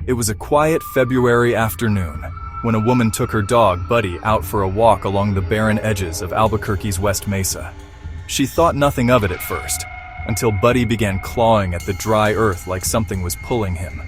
It was a quiet February afternoon when a woman took her dog, Buddy, out for a walk along the barren edges of Albuquerque's West Mesa. She thought nothing of it at first, until Buddy began clawing at the dry earth like something was pulling him.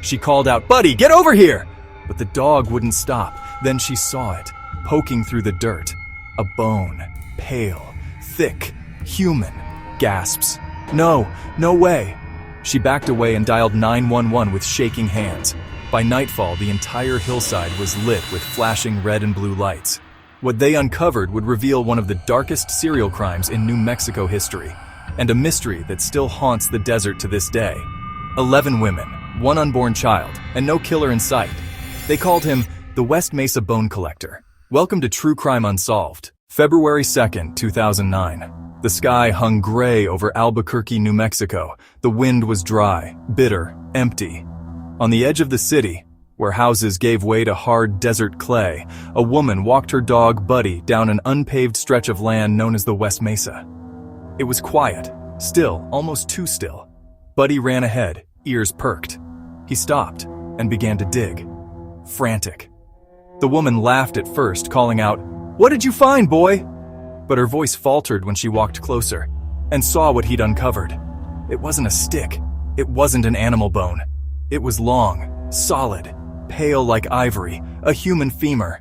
She called out, "Buddy, get over here!" But the dog wouldn't stop. Then she saw it, poking through the dirt. A bone, pale, thick, human. Gasps. No way. She backed away and dialed 911 with shaking hands. By nightfall, the entire hillside was lit with flashing red and blue lights. What they uncovered would reveal one of the darkest serial crimes in New Mexico history, and a mystery that still haunts the desert to this day. 11 women, 1 unborn child, and no killer in sight. They called him the West Mesa Bone Collector. Welcome to Truecrime Unsolved. February 2nd, 2009. The sky hung gray over Albuquerque, New Mexico. The wind was dry, bitter, empty. On the edge of the city, where houses gave way to hard desert clay, a woman walked her dog, Buddy, down an unpaved stretch of land known as the West Mesa. It was quiet, still, almost too still. Buddy ran ahead, ears perked. He stopped and began to dig. Frantic. The woman laughed at first, calling out, "What did you find, boy?" But her voice faltered when she walked closer and saw what he'd uncovered. It wasn't a stick. It wasn't an animal bone. It was long, solid, pale like ivory, a human femur.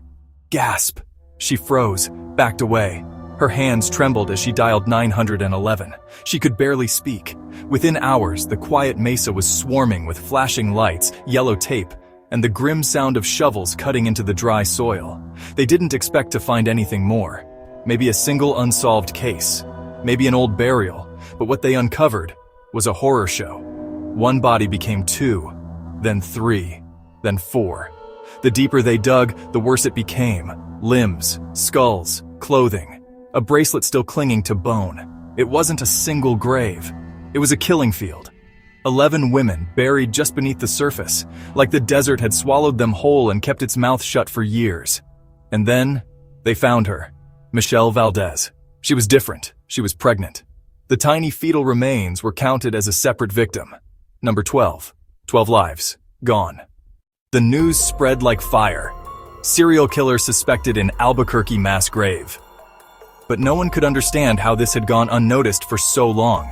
Gasp! She froze, backed away. Her hands trembled as she dialed 911. She could barely speak. Within hours, the quiet mesa was swarming with flashing lights, yellow tape, and the grim sound of shovels cutting into the dry soil. They didn't expect to find anything more. Maybe a single unsolved case. Maybe an old burial. But what they uncovered was a horror show. One body became 2, then 3, then 4. The deeper they dug, the worse it became. Limbs, skulls, clothing. A bracelet still clinging to bone. It wasn't a single grave. It was a killing field. 11 women buried just beneath the surface, like the desert had swallowed them whole and kept its mouth shut for years. And then, they found her. Michelle Valdez. She was different. She was pregnant. The tiny fetal remains were counted as a separate victim. Number 12. 12 lives. Gone. The news spread like fire. Serial killer suspected in Albuquerque mass grave. But no one could understand how this had gone unnoticed for so long.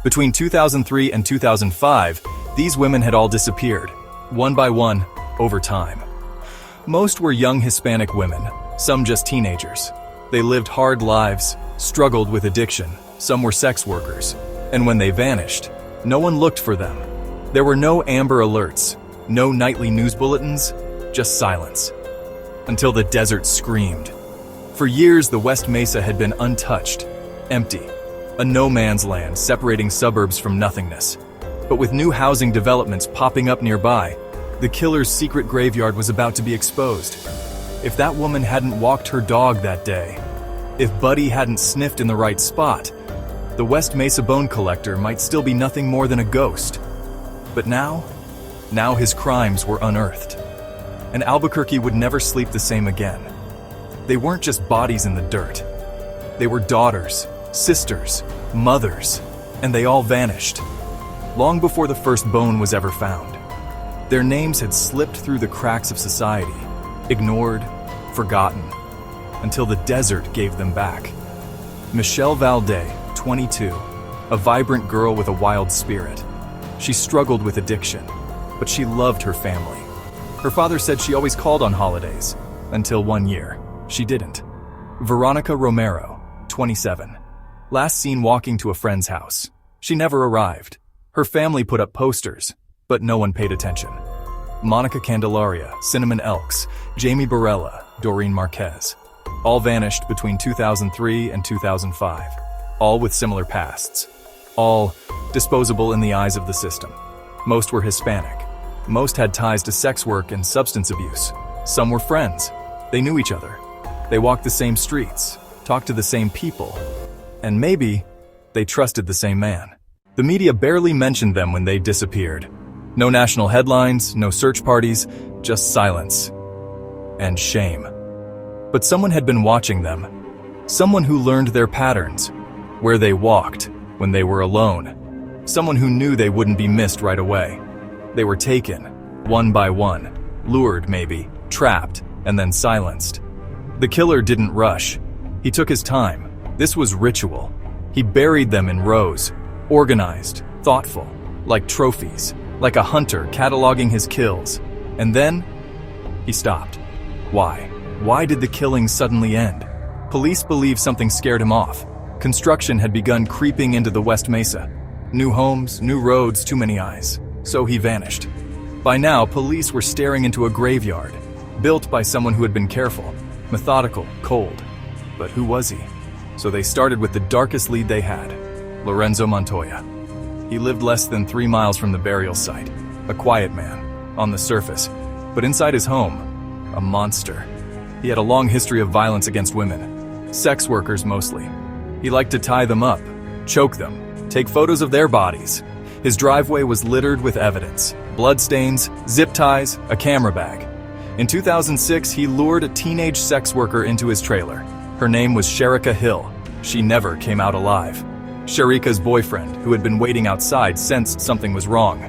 Between 2003 and 2005, these women had all disappeared, one by one, over time. Most were young Hispanic women, some just teenagers. They lived hard lives, struggled with addiction, some were sex workers. And when they vanished, no one looked for them. There were no Amber Alerts, no nightly news bulletins, just silence. Until the desert screamed. For years, the West Mesa had been untouched, empty, a no-man's land separating suburbs from nothingness. But with new housing developments popping up nearby, the killer's secret graveyard was about to be exposed. If that woman hadn't walked her dog that day, if Buddy hadn't sniffed in the right spot, the West Mesa Bone Collector might still be nothing more than a ghost. But now his crimes were unearthed. And Albuquerque would never sleep the same again. They weren't just bodies in the dirt. They were daughters, sisters, mothers, and they all vanished. Long before the first bone was ever found. Their names had slipped through the cracks of society, ignored, forgotten, until the desert gave them back. Michelle Valdez, 22, a vibrant girl with a wild spirit. She struggled with addiction, but she loved her family. Her father said she always called on holidays, until one year, she didn't. Veronica Romero, 27, last seen walking to a friend's house. She never arrived. Her family put up posters, but no one paid attention. Monica Candelaria, Cinnamon Elks, Jamie Barella, Doreen Marquez. All vanished between 2003 and 2005. All with similar pasts. All disposable in the eyes of the system. Most were Hispanic. Most had ties to sex work and substance abuse. Some were friends. They knew each other. They walked the same streets, talked to the same people, and maybe they trusted the same man. The media barely mentioned them when they disappeared. No national headlines, no search parties, just silence and shame. But someone had been watching them. Someone who learned their patterns, where they walked when they were alone. Someone who knew they wouldn't be missed right away. They were taken, one by one, lured maybe, trapped, and then silenced. The killer didn't rush. He took his time. This was ritual. He buried them in rows, organized, thoughtful, like trophies, like a hunter cataloging his kills. And then, he stopped. Why? Why did the killing suddenly end? Police believe something scared him off. Construction had begun creeping into the West Mesa. New homes, new roads, too many eyes. So he vanished. By now, police were staring into a graveyard, built by someone who had been careful, methodical, cold. But who was he? So they started with the darkest lead they had, Lorenzo Montoya. He lived less than 3 miles from the burial site, a quiet man, on the surface, but inside his home, a monster. He had a long history of violence against women, sex workers mostly. He liked to tie them up, choke them, take photos of their bodies. His driveway was littered with evidence, bloodstains, zip ties, a camera bag. In 2006, he lured a teenage sex worker into his trailer. Her name was Sherika Hill. She never came out alive. Sherika's boyfriend, who had been waiting outside, sensed something was wrong.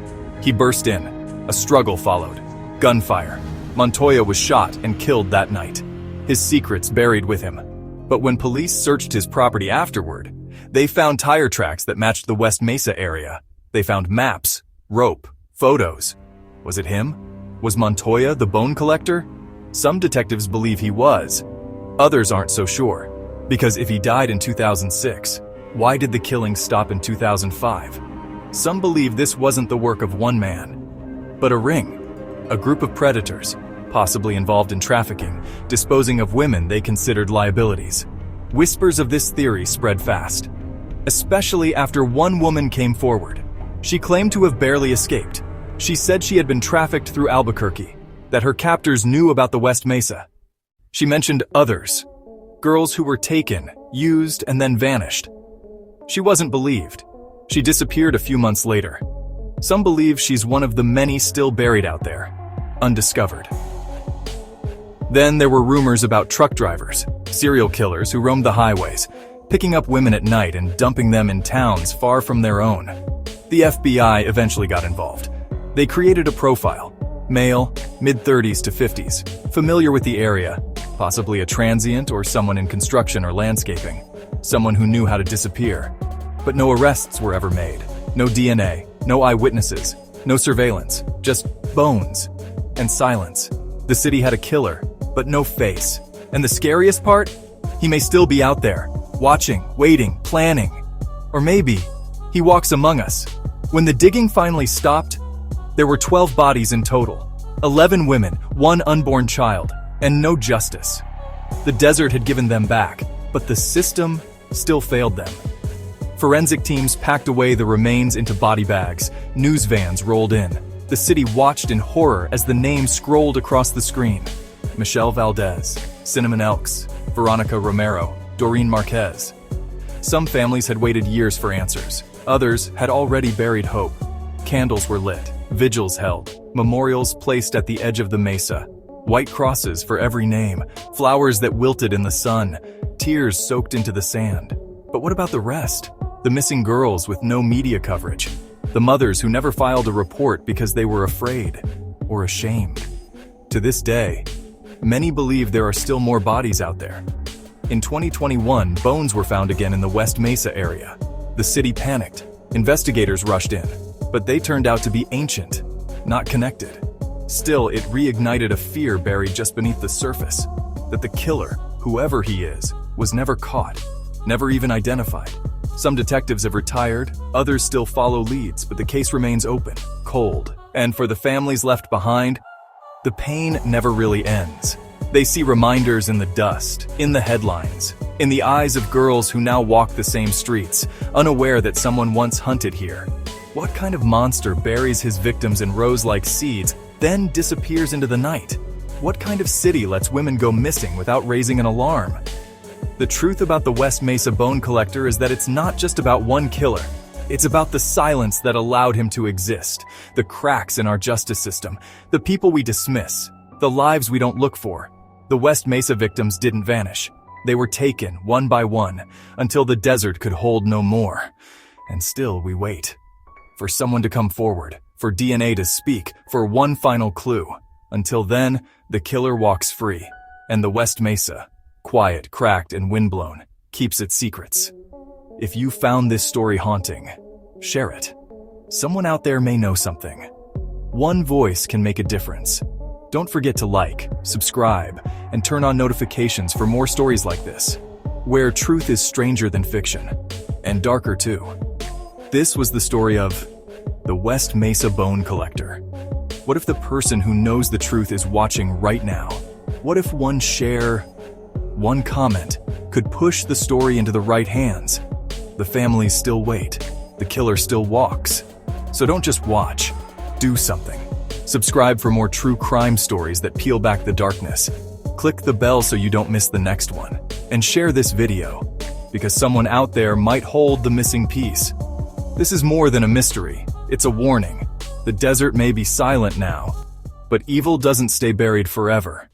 He burst in. A struggle followed. Gunfire. Montoya was shot and killed that night. His secrets buried with him. But when police searched his property afterward, they found tire tracks that matched the West Mesa area. They found maps, rope, photos. Was it him? Was Montoya the bone collector? Some detectives believe he was. Others aren't so sure. Because if he died in 2006, why did the killing stop in 2005? Some believe this wasn't the work of one man, but a ring, a group of predators, possibly involved in trafficking, disposing of women they considered liabilities. Whispers of this theory spread fast, especially after one woman came forward. She claimed to have barely escaped. She said she had been trafficked through Albuquerque, that her captors knew about the West Mesa. She mentioned others, girls who were taken, used, and then vanished. She wasn't believed. She disappeared a few months later. Some believe she's one of the many still buried out there, undiscovered. Then there were rumors about truck drivers, serial killers who roamed the highways, picking up women at night and dumping them in towns far from their own. The FBI eventually got involved. They created a profile, male, mid-30s to 50s, familiar with the area, possibly a transient or someone in construction or landscaping, someone who knew how to disappear. But no arrests were ever made, no DNA, no eyewitnesses, no surveillance, just bones and silence. The city had a killer, but no face. And the scariest part? He may still be out there, watching, waiting, planning. Or maybe he walks among us. When the digging finally stopped, there were 12 bodies in total, 11 women, 1 unborn child, and no justice. The desert had given them back, but the system still failed them. Forensic teams packed away the remains into body bags. News vans rolled in. The city watched in horror as the names scrolled across the screen. Michelle Valdez, Cinnamon Elks, Veronica Romero, Doreen Marquez. Some families had waited years for answers. Others had already buried hope. Candles were lit, vigils held, memorials placed at the edge of the mesa. White crosses for every name, flowers that wilted in the sun, tears soaked into the sand. But what about the rest? The missing girls with no media coverage. The mothers who never filed a report because they were afraid or ashamed. To this day, many believe there are still more bodies out there. In 2021, bones were found again in the West Mesa area. The city panicked. Investigators rushed in, but they turned out to be ancient, not connected. Still, it reignited a fear buried just beneath the surface, that the killer, whoever he is, was never caught, never even identified. Some detectives have retired, others still follow leads, but the case remains open, cold. And for the families left behind, the pain never really ends. They see reminders in the dust, in the headlines, in the eyes of girls who now walk the same streets, unaware that someone once hunted here. What kind of monster buries his victims in rows like seeds, then disappears into the night? What kind of city lets women go missing without raising an alarm? The truth about the West Mesa Bone Collector is that it's not just about one killer. It's about the silence that allowed him to exist, the cracks in our justice system, the people we dismiss, the lives we don't look for. The West Mesa victims didn't vanish. They were taken one by one until the desert could hold no more. And still we wait. For someone to come forward, for DNA to speak, for one final clue. Until then, the killer walks free, and the West Mesa, quiet, cracked, and windblown, keeps its secrets. If you found this story haunting, share it. Someone out there may know something. One voice can make a difference. Don't forget to like, subscribe, and turn on notifications for more stories like this, where truth is stranger than fiction, and darker too. This was the story of the West Mesa Bone Collector. What if the person who knows the truth is watching right now? What if one share, one comment, could push the story into the right hands? The families still wait. The killer still walks. So don't just watch. Do something. Subscribe for more true crime stories that peel back the darkness. Click the bell so you don't miss the next one. And share this video, because someone out there might hold the missing piece. This is more than a mystery. It's a warning. The desert may be silent now, but evil doesn't stay buried forever.